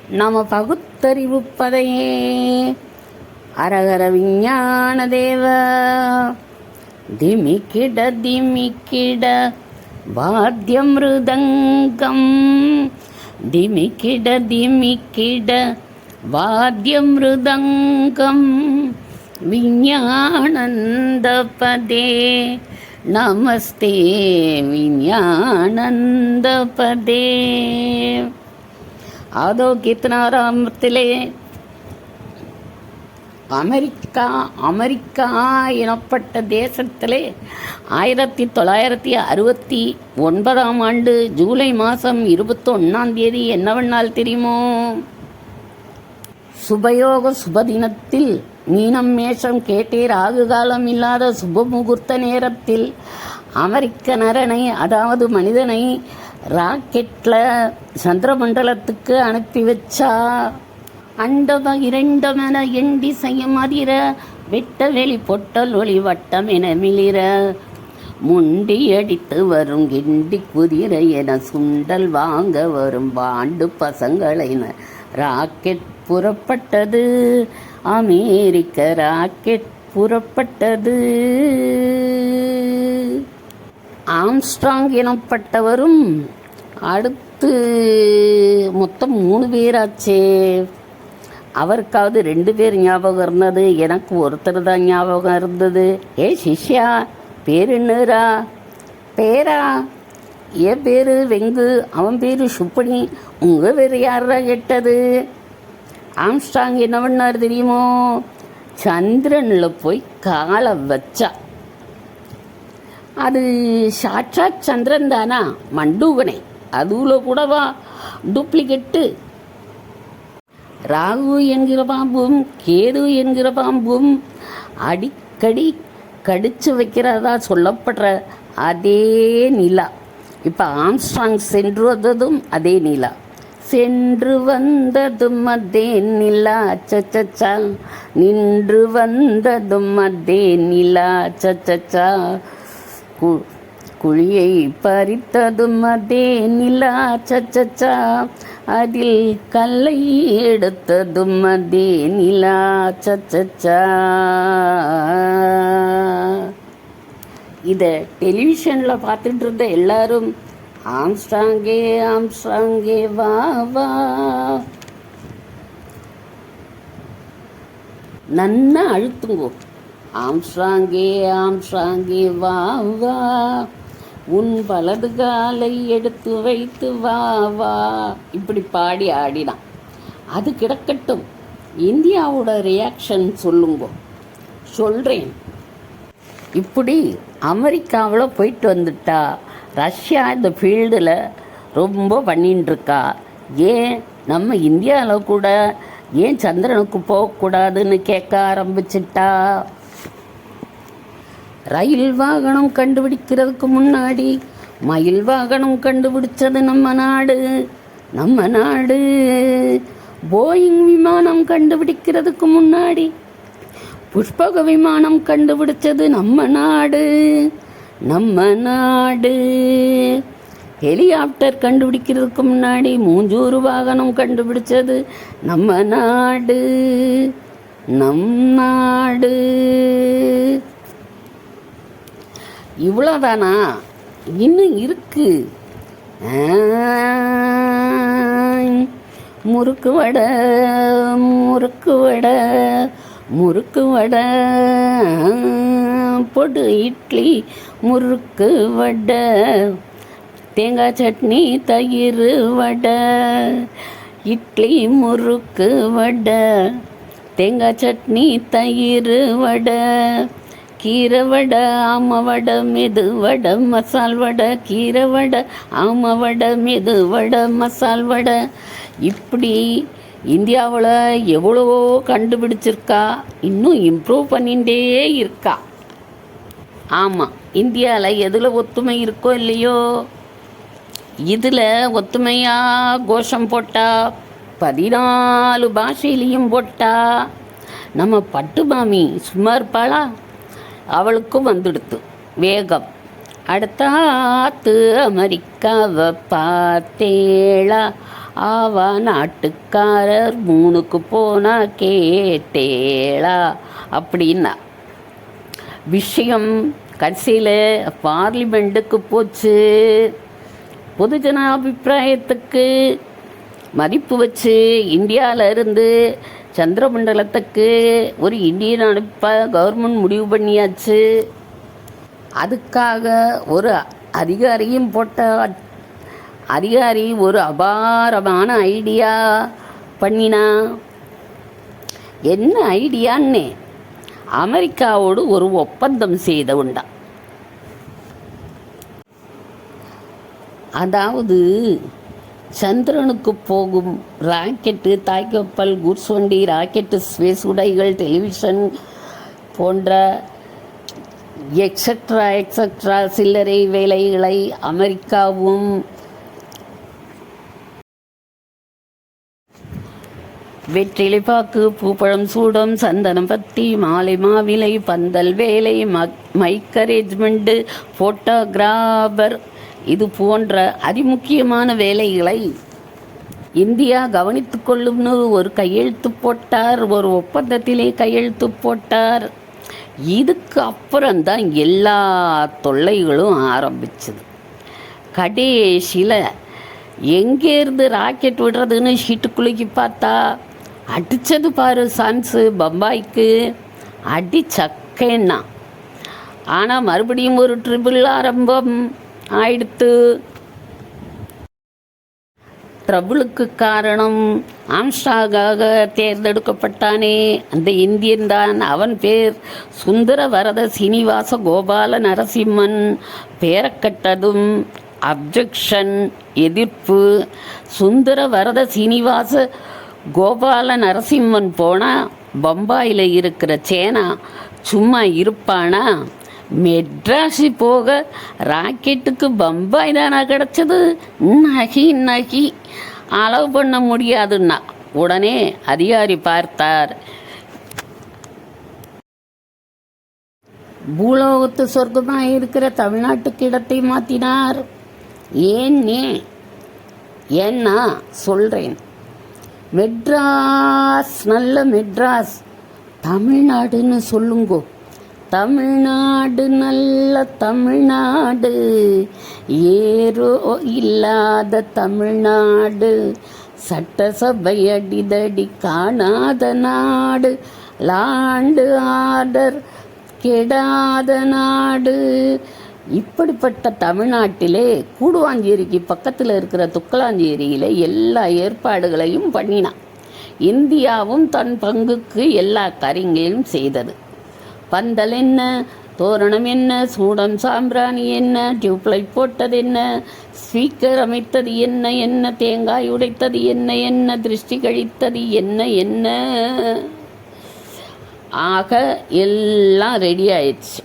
நம பகுத்தறிவுப்பதையே அரகர விஞ்ஞான தேவ திமிக்கிட திமிக்கிட வாத்தியம் மிருதங்கம் திமிக்கிட திமிக்கிட வாத்தியம் மிருதங்கம் விஞ்ஞானந்த பதே நமஸ்தே விஞ்ஞானந்த பதே. அதோ கீர்த்தனாராமத்திலே அமெரிக்கா எனப்பட்ட தேசத்திலே 1969 ஜூலை மாதம் 21 என்னவென்னால் தெரியுமோ? சுபயோக சுபதினத்தில் மீனம் மேஷம் கேட்டே ராகு காலம் இல்லாத சுபமுகூர்த்த நேரத்தில் அமெரிக்க நரனை, அதாவது மனிதனை, ராக்கெட்டில் சந்திரமண்டலத்துக்கு அனுப்பி வச்சா. அண்டவ இரண்டமென எண்டி செய்யும் அதிர வெட்ட வெளி பொட்டல் ஒளி வட்டம் என மிளிர முண்டி அடித்து வரும் கிண்டி குதிரை என சுண்டல் வாங்க வரும் பாண்டு பசங்களை ராக்கெட் புறப்பட்டது. அமெரிக்க ராக்கெட் புறப்பட்டது. ஆம்ஸ்ட்ராங் எனப்பட்டவரும் அடுத்து மொத்தம் 3 பேராச்சே. அவருக்காவது 2 பேர் ஞாபகம் இருந்தது, எனக்கு ஒருத்தர் தான் ஞாபகம் இருந்தது. ஏ சிஷ்யா, பேர் என்னரா? பேரா? என் பேர் வெங்கு, அவன் பேர் சுப்பனி, உங்கள் பேர் யாரா கேட்டது? ஆம்ஸ்ட்ராங் என்ன பண்ணார் தெரியுமோ? சந்திரனில் போய் காலை வச்சா. அது சாட்சாத் சந்திரன் தானா? மண்டூகனை, அதுல கூடவா டூப்ளிகேட்டு? ராகு என்கிற பாம்பும் கேது என்கிற பாம்பும் அடிக்கடி கடிச்சு வைக்கிறதா சொல்லப்படுற அதே நிலா. இப்போ ஆம்ஸ்ட்ராங் சென்று வந்ததும் அதே நிலா, சென்று வந்ததும் அதே நிலா சச்சா, நின்று வந்ததும் அதே நிலா சச்சா, குழியை பறித்ததும் அதே நிலா சச்சா, அதில் கல்லை எடுத்ததும் அதே நிலா சச்சா. இதை டெலிவிஷனில் பார்த்துட்டு இருந்த எல்லாரும் ஆம்ஸ்ட்ராங்கே ஆம்ஸ்ட்ராங்கே வா வா, நன்னா அழுத்துங்கோ. ஆம்ஸ்ட்ராங்கே ஆம்ஸ்ட்ராங்கே வா வா, உன் வலது காலை எடுத்து வைத்து வா வா, இப்படி பாடி ஆடினான். அது கிடக்கட்டும், இந்தியாவோட ரியாக்ஷன் சொல்லுங்க. சொல்கிறேன். இப்படி அமெரிக்காவில் போயிட்டு வந்துட்டா, ரஷ்யா இந்த ஃபீல்டில் ரொம்ப பண்ணிட்டுருக்கா. ஏன் நம்ம இந்தியாவில் கூட ஏன் சந்திரனுக்கு போகக்கூடாதுன்னு கேட்க ஆரம்பிச்சிட்டா. ரயில் வாகனம் கண்டுபிடிக்கிறதுக்கு முன்னாடி மயில் வாகனம் கண்டுபிடிச்சது நம்ம நாடு. போயிங் விமானம் கண்டுபிடிக்கிறதுக்கு முன்னாடி புஷ்பக விமானம் கண்டுபிடிச்சது நம்ம நாடு. ஹெலிகாப்டர் கண்டுபிடிக்கிறதுக்கு முன்னாடி மூஞ்சூறு வாகனம் கண்டுபிடிச்சது நம்ம நாடு. இவ்வளோதானா? இன்னும் இருக்கு. முறுக்கு வடை, பொடு இட்லி, முறுக்கு வடை, தேங்காய் சட்னி, தயிர் வடை, இட்லி, முறுக்கு வடை, தேங்காய் சட்னி, தயிர் வடை, கீரை வடை, ஆம வடை, மெது வடை, மசால் வடை, கீரை வடை, ஆம வடை, மெது வடை, மசால் வடை. இப்படி இந்தியாவில் எவ்வளவோ கண்டுபிடிச்சிருக்கா, இன்னும் இம்ப்ரூவ் பண்ணிகிட்டே இருக்கா. ஆமாம், இந்தியாவில் எதில் ஒத்துமை இருக்கோ இல்லையோ, இதில் ஒத்துமையாக கோஷம் போட்டா 14 பாஷையிலையும் போட்டா நம்ம பட்டு மாமி சும்மா இருப்பாளா? அவளுக்கும் வந்துடுத்து வேகம். அடுத்தாத்து அமெரிக்காவை பார்த்தேளா, ஆவா நாட்டுக்காரர் மூணுக்கு போனா கேட்டேளா அப்படின்னா விஷயம் கடைசியில் பார்லிமெண்ட்டுக்கு போச்சு. பொதுஜன அபிப்பிராயத்துக்கு மதிப்பு வச்சு இந்தியாவில் இருந்து சந்திரமண்டலத்துக்கு ஒரு இந்தியன் அனுப்ப கவர்மெண்ட் முடிவு பண்ணியாச்சு. அதுக்காக ஒரு அதிகாரியும் அதிகாரி ஒரு அபாரமான ஐடியா பண்ணினா. என்ன ஐடியான்னு அமெரிக்காவோடு ஒரு ஒப்பந்தம் செய்த உண்டா. அதாவது சந்திரனுக்கு போகும் ராக்கெட்டு, தாய்க்கப்பல், குட்ஸ் வண்டி, ராக்கெட்டு, ஸ்பேஸ் உடைகள், டெலிவிஷன் போன்ற எக்ஸட்ரா சில்லறை வேலைகளை அமெரிக்காவும் வெற்றிலைப்பாக்கு, பூப்பழம், சூடம், சந்தனம், பத்தி, மாலை, மாவிலை, பந்தல் வேலை, மைக் அரேஞ்ச்மெண்ட்டு, ஃபோட்டோகிராபர் இது போன்ற அதிமுக்கியமான வேலைகளை இந்தியா கவனித்து கொள்ளும்னு ஒரு கையெழுத்து போட்டார். ஒரு ஒப்பந்தத்திலே கையெழுத்து போட்டார். இதுக்கு அப்புறம்தான் எல்லா தொல்லைகளும் ஆரம்பிச்சது. கடைசியில் எங்கேருந்து ராக்கெட் விடுறதுன்னு ஷீட்டுக்குள்ளைக்கு பார்த்தா அடித்தது பாரு சான்ஸு பம்பாய்க்கு அடி சக்கேன்னா. ஆனால் மறுபடியும் ஒரு ட்ரிபிள் ஆரம்பம் ஆயிடுத்து. ட்ரபுளுக்கு காரணம் ஆம்ஸ்டாகாக தேர்ந்தெடுக்கப்பட்டானே அந்த இந்தியன் தான். அவன் பேர் சுந்தர வரத சீனிவாச கோபால நரசிம்மன். பேரக்கட்டதும் அப்ஜெக்ஷன், எதிர்ப்பு. சுந்தர வரத சீனிவாச கோபால நரசிம்மன் போனால் பம்பாயில் இருக்கிற சேனா சும்மா இருப்பானா? மெட்ராஸு போக ராக்கெட்டுக்கு பம்பாய் தானா கிடச்சது? நகி அளவு பண்ண முடியாதுன்னா உடனே அதிகாரி பார்த்தார். பூலோகத்து சொர்க்கமாக இருக்கிற தமிழ்நாட்டுக்கு இடத்தை மாற்றினார். ஏன்னா சொல்கிறேன். மெட்ராஸ், நல்ல மெட்ராஸ், தமிழ்நாடுன்னு சொல்லுங்கோ. தமிழ்நாடு நல்ல தமிழ்நாடு, ஏரோ இல்லாத தமிழ்நாடு, சட்டசபை அடிதடி காணாத நாடு, லாண்டு ஆர்டர் கெடாத நாடு. இப்படிப்பட்ட தமிழ்நாட்டிலே கூடுவாஞ்சேரிக்கு பக்கத்தில் இருக்கிற துக்கலாஞ்சேரியில் எல்லா ஏற்பாடுகளையும் பண்ணினான். இந்தியாவும் தன் பங்குக்கு எல்லா காரியங்களையும் செய்தது. பந்தல் என்ன, தோரணம் என்ன, சூடம் சாம்பிராணி என்ன, டியூப்லைட் போட்டது என்ன, ஸ்பீக்கர் அமைத்தது என்ன, தேங்காய் உடைத்தது என்ன, திருஷ்டி கழித்தது என்ன ஆக எல்லாம் ரெடி ஆயிடுச்சு.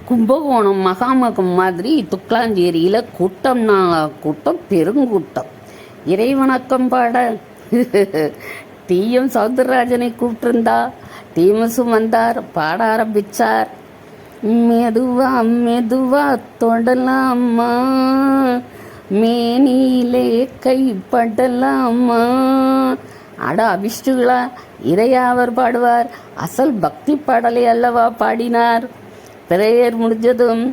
கும்பகோணம் மகாமகம் மாதிரி துக்கலாஞ்சேரியில் கூட்டம் பெருங்கூட்டம். இறைவணக்கம் பாட டிஎம் சௌந்தரராஜனை கூப்பிட்டுருந்தா. டிஎம்எஸும் வந்தார், பாட ஆரம்பித்தார். மெதுவா தொடலாமா, மேனியிலே கைப்படலாமா. அட அபிஷ்டுகளா, இதையா அவர் பாடுவார்? அசல் பக்தி பாடலை அல்லவா பாடினார். பிரேயர் முடிஞ்சதும்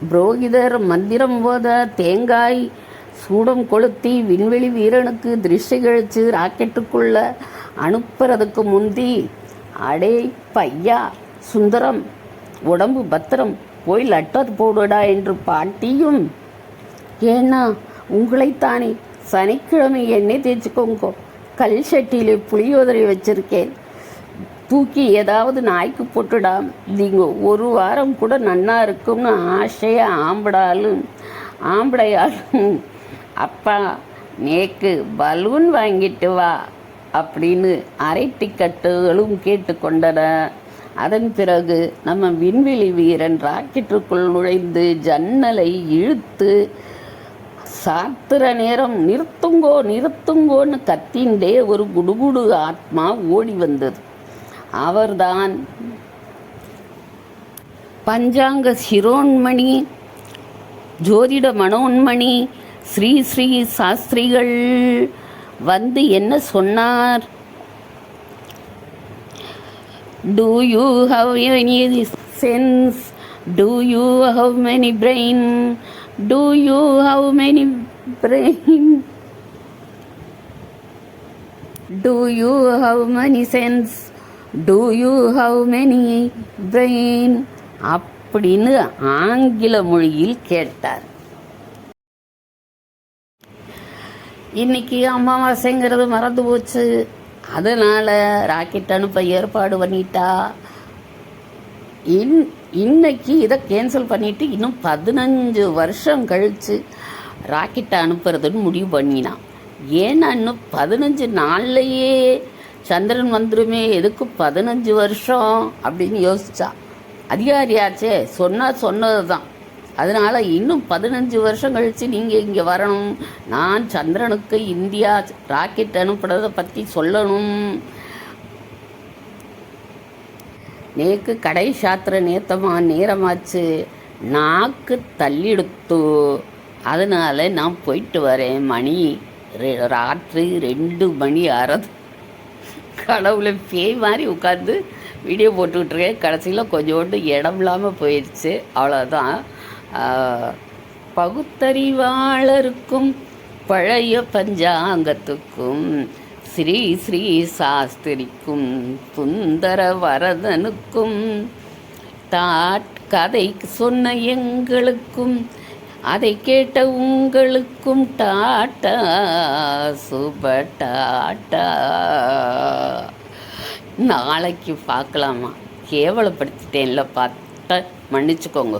புரோகிதர் மந்திரம் போத தேங்காய் சூடம் கொளுத்தி விண்வெளி வீரனுக்கு திருஷ்டி கழிச்சு ராக்கெட்டுக்குள்ள அனுப்புறதுக்கு முந்தி, அடே பையா சுந்தரம், உடம்பு பத்திரம், போய் லட்டர் போடுடா என்று பாட்டியும், ஏன்னா உங்களைத்தானே சனிக்கிழமை எண்ணெய் தேய்ச்சிக்கோங்கோ, கல் சட்டியிலே புளியோதரை வச்சிருக்கேன், தூக்கி ஏதாவது நாய்க்கு போட்டுடாம், நீங்கள் ஒரு வாரம் கூட நன்னா இருக்கும்னு ஆசையாக ஆம்படையாலும் அப்பா நேக்கு பலூன் வாங்கிட்டு வா அப்படின்னு அரை டிக்கெட்டுகளும் கேட்டுக்கொண்டன. அதன் பிறகு நம்ம விண்வெளி வீரன் ராக்கெட்டுக்குள் நுழைந்து ஜன்னலை இழுத்து சாத்திர நேரம் நிறுத்துங்கோன்னு கத்திண்டே ஒரு குடுகுடு ஆத்மா ஓடி வந்தது. அவர்தான் பஞ்சாங்க சிரோன்மணி ஜோதிட மனோன்மணி ஸ்ரீ ஸ்ரீ சாஸ்திரிகள் வந்து என்ன சொன்னார்? Do you have any sense? Do you have many brain? Do you have many brain? Do you have many sense? Do you have many brain? அப்படின்னு ஆங்கில மொழியில் கேட்டார். இன்னைக்கு அமாவாசைங்கிறது மறந்து போச்சு. அதனால் ராக்கெட் அனுப்ப ஏற்பாடு பண்ணிட்டா. இன்னைக்கு இதை கேன்சல் பண்ணிவிட்டு இன்னும் 15 வருஷம் கழித்து ராக்கெட்டை அனுப்புறதுன்னு முடிவு பண்ணினான். ஏன்னா இன்னும் 15 நாள்லையே சந்திரன் வந்துடுமே, எதுக்கு 15 வருஷம் அப்படின்னு யோசிச்சா. அதிகாரியாச்சே, சொன்னது தான். அதனால் இன்னும் 15 வருஷம் கழித்து நீங்கள் இங்கே வரணும், நான் சந்திரனுக்கு இந்தியா ராக்கெட் அனுப்புறதை பற்றி சொல்லணும். நேக்கு கடை சாத்திர நேரமாச்சு, நாக்கு தள்ளிடுத்து. அதனால் நான் போயிட்டு வரேன். மணி ராத்திரி 2 மணி ஆறது. கடவுளை பேய் மாதிரி உட்காந்து வீடியோ போட்டுக்கிட்டுருக்கேன். கடைசியில் கொஞ்சோண்டு இடம் இல்லாமல் போயிடுச்சு. அவ்வளோதான். பகுத்தறிவாளருக்கும் பழைய பஞ்சாங்கத்துக்கும் ஸ்ரீ ஸ்ரீ சாஸ்திரிக்கும் சுந்தர வரதனுக்கும் கதை சொன்ன எங்களுக்கும் அதை கேட்ட உங்களுக்கும் டாட்டா சுப டாட்டா. நாளைக்கு பார்க்கலாமா? கேவலப்படுத்திட்டேன்ல, பார்த்த மன்னிச்சுக்கோங்க.